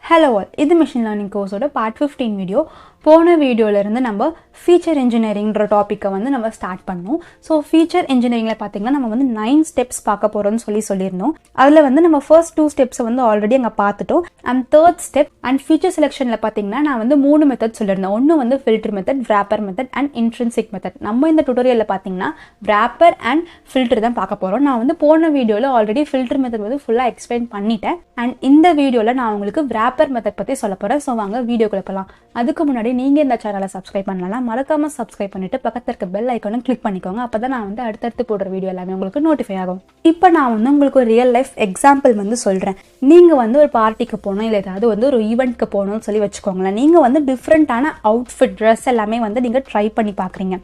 Hello all, this is Machine Learning course part 15 video. போன வீடியோல இருந்து நம்ம ஃபீச்சர் இன்ஜினியரிங்ன்ற டாபிக்கை வந்து நம்ம ஸ்டார்ட் பண்ணோம். ஸோ ஃபீச்சர் இன்ஜினியரிங்ல பார்த்தீங்கன்னா நம்ம வந்து 9 ஸ்டெப்ஸ் பார்க்க போறோம்னு சொல்லியிருந்தோம். அதில் வந்து நம்ம ஃபர்ஸ்ட் 2 ஸ்டெப்ஸை வந்து ஆல்ரெடி அங்கே பார்த்துட்டோம். And third step and feature செலெக்ஷனில் பார்த்தீங்கன்னா நான் வந்து 3 மெத்தட் சொல்லியிருந்தேன். ஒன்று வந்து filter method, wrapper method and intrinsic method. நம்ம இந்த டுட்டோரியலில் பார்த்தீங்கன்னா wrapper அண்ட் ஃபில்டர் தான் பார்க்க போகிறோம். நான் வந்து போன வீடியோவில் ஆல்ரெடி ஃபில்டர் மெத்தட் வந்து ஃபுல்லாக எக்ஸ்பிளைன் பண்ணிட்டேன். அண்ட் இந்த வீடியோவில் நான் உங்களுக்கு wrapper மெத்தட் பற்றி சொல்ல போகிறேன். ஸோ வாங்க வீடியோக்குள்ள போகலாம். அதுக்கு முன்னாடி நீங்கள் இந்த சேனலை சப்ஸ்கிரைப் பண்ணலாம். மறக்காம சப்ஸ்கிரைப் பண்ணிட்டு பக்கத்தில் இருக்க பெல் ஐக்கானும் கிளிக் பண்ணிக்கோங்க. அப்போ தான் நான் வந்து அடுத்தடுத்து போடுற வீடியோ எல்லாமே உங்களுக்கு நோட்டிஃபை ஆகும். இப்போ நான் வந்து உங்களுக்கு ஒரு ரியல் லைஃப் எக்ஸாம்பிள் வந்து சொல்கிறேன். நீங்கள் வந்து ஒரு பார்ட்டிக்கு போகணும், இல்லை ஏதாவது வந்து ஒரு ஈவெண்ட்க்கு போகணும்னு சொல்லி வச்சுக்கோங்களேன். நீங்கள் வந்து டிஃப்ரெண்ட்டான அவுட்ஃபிட், ட்ரெஸ் எல்லாமே வந்து நீங்கள் ட்ரை பண்ணி பார்க்குறீங்க.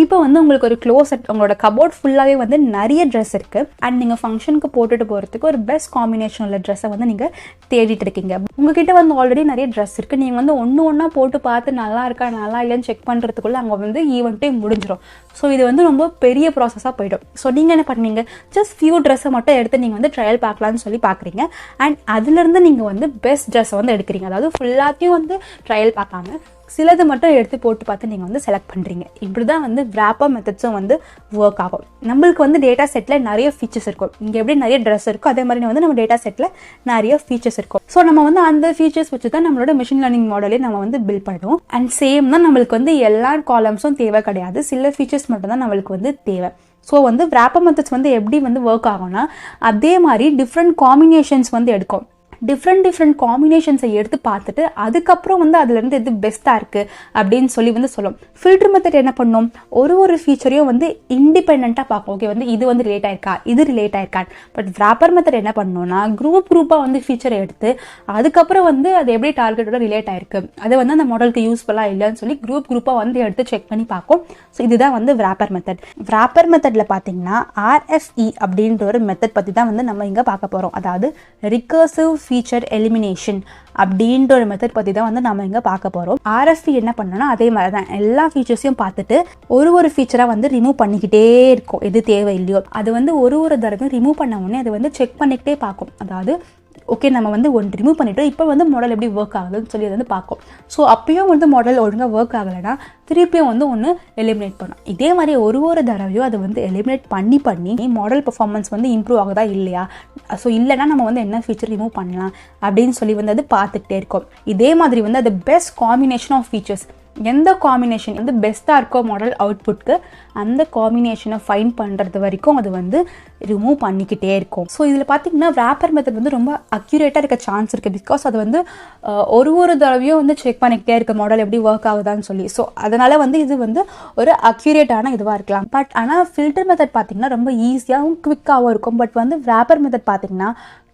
இப்போ வந்து உங்களுக்கு ஒரு க்ளோசெட், உங்களோட கபோர்ட் ஃபுல்லாகவே வந்து நிறைய ட்ரெஸ் இருக்குது. அண்ட் நீங்கள் ஃபங்க்ஷனுக்கு போட்டுட்டு போகிறதுக்கு ஒரு பெஸ்ட் காம்பினேஷன் உள்ள ட்ரெஸ்ஸை வந்து நீங்கள் தேடிட்டு இருக்கீங்க. உங்ககிட்ட வந்து ஆல்ரெடி நிறைய ட்ரெஸ் இருக்குது. நீங்கள் வந்து ஒன்றா போட்டு பார்த்து நல்லா இருக்கா நல்லா இல்லைன்னு செக் பண்ணுறதுக்குள்ளே அங்கே வந்து ஈவெண்ட்டே முடிஞ்சிடும். ஸோ இது வந்து ரொம்ப பெரிய ப்ராசஸாக போய்டும். ஸோ நீங்கள் என்ன பண்ணுவீங்க, ஜஸ்ட் ஃபியூ ட்ரெஸ்ஸை மட்டும் எடுத்து நீங்கள் வந்து ட்ரையல் பார்க்கலான்னு சொல்லி பார்க்குறீங்க. அண்ட் அதுலேருந்து நீங்கள் வந்து பெஸ்ட் ட்ரெஸ்ஸை வந்து எடுக்கிறீங்க. அதாவது ஃபுல்லாத்தையும் வந்து ட்ரையல் பார்க்காம சிலது மட்டும் எடுத்து போட்டு பார்த்து நீங்கள் வந்து செலக்ட் பண்ணுறீங்க. இப்படி தான் வந்து wrapper மெத்தட்ஸும் வந்து ஒர்க் ஆகும். நம்மளுக்கு வந்து டேட்டா செட்டில் நிறைய ஃபீச்சர்ஸ் இருக்கும். இங்கே எப்படி நிறைய ட்ரெஸ் இருக்கும், அதே மாதிரி வந்து நம்ம டேட்டா செட்டில் நிறைய ஃபீச்சர்ஸ் இருக்கும். ஸோ நம்ம வந்து அந்த ஃபீச்சர்ஸ் வச்சு தான் நம்மளோட மிஷின் லேர்னிங் மாடலே நம்ம வந்து பில்ட் பண்ணுவோம். அண்ட் சேம் தான், நம்மளுக்கு வந்து எல்லா காலம்ஸும் தேவை கிடையாது. சில ஃபீச்சர்ஸ் மட்டும் தான் நம்மளுக்கு வந்து தேவை. ஸோ வந்து wrapper மெத்தட்ஸ் வந்து எப்படி வந்து ஒர்க் ஆகும்னா, அதே மாதிரி டிஃப்ரெண்ட் காம்பினேஷன்ஸ் வந்து எடுக்கும். டிஃப்ரெண்ட் காம்பினேஷன்ஸை எடுத்து பார்த்துட்டு அதுக்கப்புறம் வந்து அதுலேருந்து எது பெஸ்ட்டாக இருக்குது அப்படின்னு சொல்லி வந்து சொல்லும். ஃபில்டர் மெத்தட் என்ன பண்ணும், ஒரு ஃபீச்சரையும் வந்து இண்டிபெண்ட்டாக பார்க்கும். ஓகே, வந்து இது வந்து ரிலேட் ஆயிருக்கா, இது ரிலேட் ஆயிருக்கான். பட் wrapper மெத்தட் என்ன பண்ணணும்னா, குரூப்பாக வந்து ஃபீச்சரை எடுத்து அதுக்கப்புறம் வந்து அது எப்படி டார்கெட்டோட ரிலேட் ஆயிருக்கு, அது வந்து அந்த மாடலுக்கு யூஸ்ஃபுல்லாக இல்லைன்னு சொல்லி குரூப்பாக வந்து எடுத்து செக் பண்ணி பார்க்கும். ஸோ இதுதான் வந்து wrapper மெத்தட். wrapper மெத்தடில் பார்த்தீங்கன்னா RFE அப்படின்ற ஒரு மெத்தட் பற்றி தான் வந்து நம்ம இங்கே பார்க்க போகிறோம். அதாவது ரிகர்சிவ் ஃபீச்சர் எலிமினேஷன் அப்படின்ற ஒரு மெத்தட் பற்றி தான் வந்து நம்ம இங்கே பார்க்க போகிறோம். RFE என்ன பண்ணோன்னா, அதே மாதிரி தான் எல்லா ஃபீச்சர்ஸையும் பார்த்துட்டு ஒரு ஃபீச்சராக வந்து ரிமூவ் பண்ணிக்கிட்டே இருக்கும். எது தேவை இல்லையோ அது வந்து ஒரு தடவை ரிமூவ் பண்ண உடனே அது வந்து செக் பண்ணிக்கிட்டே பார்க்கும். அதாவது ஓகே, நம்ம வந்து ஒன்று ரிமூவ் பண்ணிவிட்டோம், இப்போ வந்து மாடல் எப்படி ஒர்க் ஆகுதுன்னு சொல்லி வந்து பார்க்கும். ஸோ அப்பயும் வந்து மாடல் ஒழுங்காக ஒர்க் ஆகலைன்னா திருப்பியும் வந்து ஒன்று எலிமினேட் பண்ணும். இதே மாதிரி ஒரு தடவையும் அதை வந்து எலிமினேட் பண்ணி மாடல் பெர்ஃபார்மன்ஸ் வந்து இம்ப்ரூவ் ஆகுதா இல்லையா, ஸோ இல்லைனா நம்ம வந்து என்ன ஃபீச்சர் ரிமூவ் பண்ணலாம் அப்படின்னு சொல்லி வந்து அது பார்த்துக்கிட்டே இருக்கும். இதே மாதிரி வந்து அது பெஸ்ட் காம்பினேஷன் ஆஃப் ஃபீச்சர்ஸ், எந்த காம்பினேஷன் வந்து பெஸ்ட்டாக இருக்கோ மாடல் அவுட்புட்க்கு, அந்த காம்பினேஷனை ஃபைன் பண்ணுறது வரைக்கும் அது வந்து ரிமூவ் பண்ணிக்கிட்டே இருக்கும். ஸோ இதில் பார்த்தீங்கன்னா wrapper மெத்தட் வந்து ரொம்ப அக்யூரேட்டாக இருக்க சான்ஸ் இருக்குது. பிகாஸ் அது வந்து ஒரு தடவையும் வந்து செக் பண்ணிக்கிட்டே இருக்க மாடல் எப்படி ஒர்க் ஆகுதான்னு சொல்லி. ஸோ அதனால் வந்து இது வந்து ஒரு அக்யூரேட்டான இதுவாக இருக்கலாம். பட் ஆனால் ஃபில்டர் மெத்தட் பார்த்தீங்கன்னா ரொம்ப ஈஸியாகவும் குவிக்காகவும் இருக்கும். பட் வந்து wrapper மெத்தட் பார்த்தீங்கன்னா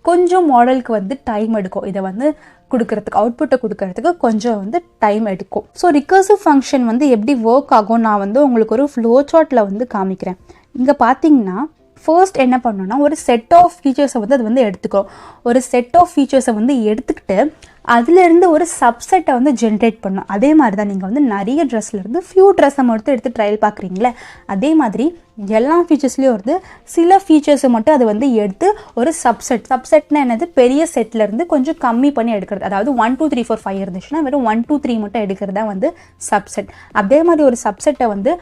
கொஞ்சம் மாடலுக்கு வந்து டைம் எடுக்கும். இதை வந்து கொடுக்கறதுக்கு, அவுட்புட்டை கொடுக்கறதுக்கு கொஞ்சம் வந்து டைம் எடுக்கும். ஸோ ரிகர்சிவ் ஃபங்க்ஷன் வந்து எப்படி ஒர்க் ஆகும் நான் வந்து உங்களுக்கு ஒரு ஃப்ளோ சார்ட்டில் வந்து காமிக்கிறேன். இங்கே பார்த்தீங்கன்னா ஃபர்ஸ்ட் என்ன பண்ணணும்னா, ஒரு செட் ஆஃப் ஃபீச்சர்ஸை வந்து அது வந்து எடுத்துக்கிறோம். ஒரு செட் ஆஃப் ஃபீச்சர்ஸை வந்து எடுத்துக்கிட்டு அதுலேருந்து ஒரு சப்செட்டை வந்து ஜென்ரேட் பண்ணணும். அதே மாதிரி தான் நீங்கள் வந்து நிறைய ட்ரெஸ்லேருந்து ஃபியூ ட்ரெஸ்ஸை மட்டும் எடுத்து ட்ரையல் பார்க்குறீங்களே, அதே மாதிரி எல்லா ஃபீச்சர்ஸ்லேயும் வந்து சில ஃபீச்சர்ஸை மட்டும் அது வந்து எடுத்து ஒரு சப்செட்னா என்னது, பெரிய செட்லேருந்து கொஞ்சம் கம்மி பண்ணி எடுக்கிறது. அதாவது 1 2 3 4 5 இருந்துச்சுன்னா வெறும் 1 2 3 மட்டும் எடுக்கிறது தான் வந்து சப்செட். அதே மாதிரி ஒரு சப்செட்டை வந்து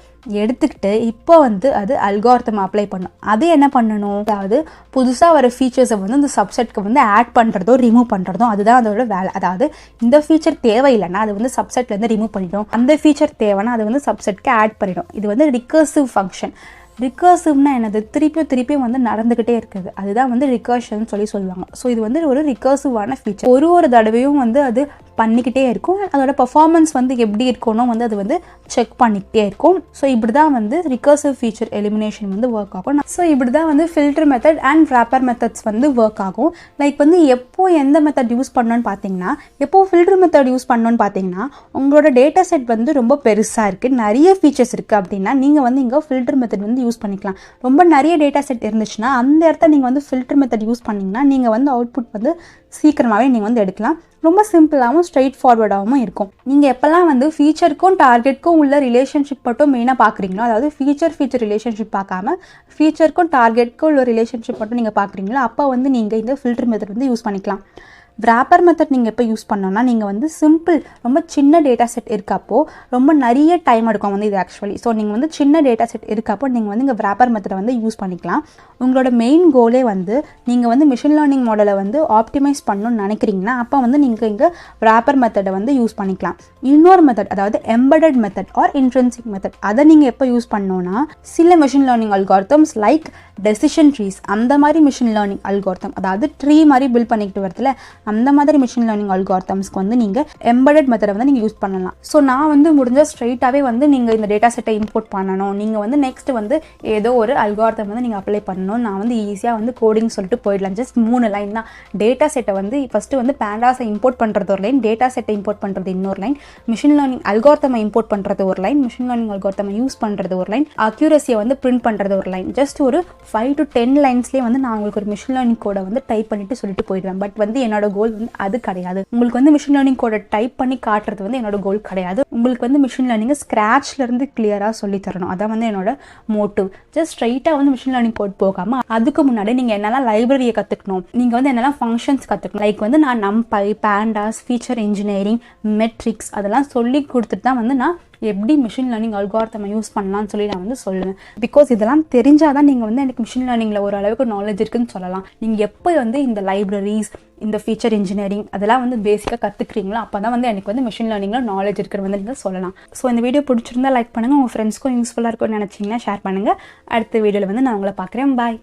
எடுத்துக்கிட்டு இப்போ வந்து அது அல்காரிதம் அப்ளை பண்ணும். அது என்ன பண்ணணும், அதாவது புதுசாக வர ஃபீச்சர்ஸை வந்து அந்த சப்செட்க்கு வந்து ஆட் பண்ணுறதோ ரிமூவ் பண்ணுறதோ, அதுதான் அதோட வேலை. அதாவது இந்த ஃபீச்சர் தேவையில்லைன்னா அது வந்து சப்செட்லேருந்து ரிமூவ் பண்ணிடும், அந்த ஃபீச்சர் தேவைன்னா அது வந்து சப்செட்க்கு ஆட் பண்ணிடும். இது வந்து ரிகர்சிவ் ஃபங்க்ஷன். ரிகர்சிவ்னா என்னது, திருப்பியும் வந்து நடந்துக்கிட்டே இருக்குது, அதுதான் வந்து ரிகர்ஷன் சொல்லி சொல்லுவாங்க. ஸோ இது வந்து ஒரு ரிகர்சிவான ஃபீச்சர். ஒரு தடவையும் வந்து அது பண்ணிக்கிட்டே இருக்கும். அதோட பர்ஃபார்மன்ஸ் வந்து எப்படி இருக்கணும் வந்து அது வந்து செக் பண்ணிக்கிட்டே இருக்கும். ஸோ இப்படி தான் வந்து ரிகர்சிவ் ஃபீச்சர் எலிமினேஷன் வந்து ஒர்க் ஆகும். ஸோ இப்படி தான் வந்து filter method and wrapper methods வந்து ஒர்க் ஆகும். லைக் வந்து எப்போ எந்த மெத்தட் யூஸ் பண்ணணும்னு பார்த்தீங்கன்னா, எப்போ ஃபில்டர் மெத்தட் யூஸ் பண்ணணும்னு பார்த்தீங்கன்னா, உங்களோட டேட்டா செட் வந்து ரொம்ப பெருசாக இருக்குது, நிறைய ஃபீச்சர்ஸ் இருக்குது அப்படின்னா நீங்கள் வந்து இங்கே ஃபில்டர் மெத்தட் வந்து யூஸ் பண்ணிக்கலாம். ரொம்ப நிறைய டேட்டா செட் இருந்துச்சுன்னா அந்த இடத்த நீங்கள் வந்து ஃபில்டர் மெத்தட் யூஸ் பண்ணிங்கன்னா நீங்கள் வந்து அவுட்புட் வந்து சீக்கிரமாகவே நீங்கள் வந்து எடுக்கலாம். ரொம்ப சிம்பிளாகவும் ஸ்ட்ரெயிட் ஃபார்வர்டாகவும் இருக்கும். நீங்கள் எப்போல்லாம் வந்து ஃபீச்சருக்கும் டார்கெட்டுக்கும் உள்ள ரிலேஷன்ஷிப் மட்டும் மெயினாக பார்க்குறீங்களோ, அதாவது ஃபீச்சர் ரிலேஷன்ஷிப் பார்க்காம ஃபீச்சருக்கும் டார்கெட்டுக்கும் உள்ள ரிலேஷன்ஷிப் மட்டும் நீங்கள் பார்க்குறீங்களோ, அப்போ வந்து நீங்கள் இந்த ஃபில்டர் மெத்தட் வந்து யூஸ் பண்ணிக்கலாம். wrapper மெத்தட் நீங்கள் எப்போ யூஸ் பண்ணோன்னா நீங்கள் வந்து சிம்பிள் ரொம்ப சின்ன டேட்டா செட் இருக்கப்போ ரொம்ப நிறைய டைம் எடுக்கும் வந்து இது ஆக்சுவலி. ஸோ நீங்கள் வந்து சின்ன டேட்டா செட் இருக்கப்போ நீங்கள் வந்து இங்கே wrapper மெத்தடை வந்து யூஸ் பண்ணிக்கலாம். உங்களோட மெயின் கோலே வந்து நீங்கள் வந்து மிஷின் லேர்னிங் மாடலை வந்து ஆப்டிமைஸ் பண்ணணும்னு நினைக்கிறீங்கன்னா அப்போ வந்து நீங்கள் இங்கே wrapper மெத்தடை வந்து யூஸ் பண்ணிக்கலாம். இன்னொரு மெத்தட் அதாவது embedded method R intrinsic method அதை நீங்கள் எப்போ யூஸ் பண்ணோன்னா சில machine learning algorithms like decision trees அந்த மாதிரி மிஷின் லேர்னிங் அல்காரிதம் அதாவது ட்ரீ மாதிரி பில்ட் பண்ணிக்கிட்டு வரதுல அந்த மாதிரி மிஷின் லேர்னிங் அல்காரிதம்ஸ்க்கு வந்து நீங்கள் எம்பெடட் மெத்தடை வந்து நீங்கள் யூஸ் பண்ணலாம். ஸோ நான் வந்து முடிஞ்ச ஸ்ட்ரைட்டாகவே வந்து நீங்கள் இந்த டேட்டா செட்டை இம்போர்ட் பண்ணணும், நீங்கள் வந்து நெக்ஸ்ட் வந்து ஏதோ ஒரு அல்காரிதம் வந்து நீங்கள் அப்ளை பண்ணணும், நான் வந்து ஈஸியாக வந்து கோடிங் சொல்லிட்டு போயிடலாம். ஜஸ்ட் 3 லைன் தான். டேட்டா செட்டை வந்து ஃபஸ்ட்டு வந்து பேண்டாஸை இம்போர்ட் பண்ணுறது ஒரு லைன், டேட்டா செட்டை இம்போர்ட் பண்ணுறது இன்னொரு லைன், மிஷின் லேர்னிங் அல்காரிதமை இம்போர்ட் பண்ணுறது ஒரு லைன், மிஷின் லேர்னிங் அல்காரிதமை யூஸ் பண்ணுறது ஒரு லைன், அக்யூரஸியை வந்து பிரிண்ட் பண்ணுறது ஒரு லைன். ஜஸ்ட் ஒரு 5 to 10 லைன்ஸ்லேயே வந்து நான் உங்களுக்கு ஒரு மிஷின் லேர்னிங் கோடை வந்து டைப் பண்ணிட்டு சொல்லிட்டு போயிடுவேன். பட் வந்து என்னோட கோல் வந்து அது கிடையாது. உங்களுக்கு வந்து மிஷின் லேர்னிங் கோடை டைப் பண்ணி காட்டுறது வந்து என்னோட கோல் கிடையாது. உங்களுக்கு வந்து மிஷின் லேர்னிங்கை ஸ்க்ராட்ச்ல இருந்து கிளியராக சொல்லி தரணும். அதான் வந்து என்னோட மோட்டிவ். ஜஸ்ட் ஸ்ட்ரைட்டாக வந்து மிஷின் லேர்னிங் கோட் போகாமல் அதுக்கு முன்னாடி நீங்கள் என்னெல்லாம் லைப்ரரியை கற்றுக்கணும், நீங்கள் வந்து என்னெல்லாம் ஃபங்க்ஷன்ஸ் கற்றுக்கணும், லைக் வந்து நான் நம்பை, பேண்டாஸ், ஃபீச்சர் இன்ஜினியரிங், மெட்ரிக்ஸ் அதெல்லாம் சொல்லி கொடுத்துட்டு தான் வந்து நான் எப்படி மிஷின் லேர்னிங் அல்காரிதமை யூஸ் பண்ணலாம்னு சொல்லி நான் வந்து சொல்லுவேன். பிகாஸ் இதெல்லாம் தெரிஞ்சால் தான் நீங்கள் வந்து எனக்கு மிஷின் லேர்னிங்கில் ஓரளவுக்கு நாலேஜ் இருக்குன்னு சொல்லலாம். நீங்கள் எப்போ வந்து இந்த லைப்ரரிஸ், இந்த ஃபீச்சர் இன்ஜினியரிங் அதெல்லாம் வந்து பேசிக்காக கற்றுக்குறீங்களோ அப்போ தான் வந்து எனக்கு வந்து மிஷின் லேர்னிங்கில் நாலேஜ் இருக்கிற வந்து நீங்கள் சொல்லலாம். ஸோ இந்த வீடியோ பிடிச்சிருந்தா லைக் பண்ணுங்கள், உங்கள் ஃப்ரெண்ட்ஸ்க்கும் யூஸ்ஃபுல்லாக இருக்கும்னு நினச்சிங்கன்னா ஷேர் பண்ணுங்கள். அடுத்த வீடியோவில் வந்து நான் உங்களை பார்க்குறேன். பாய்.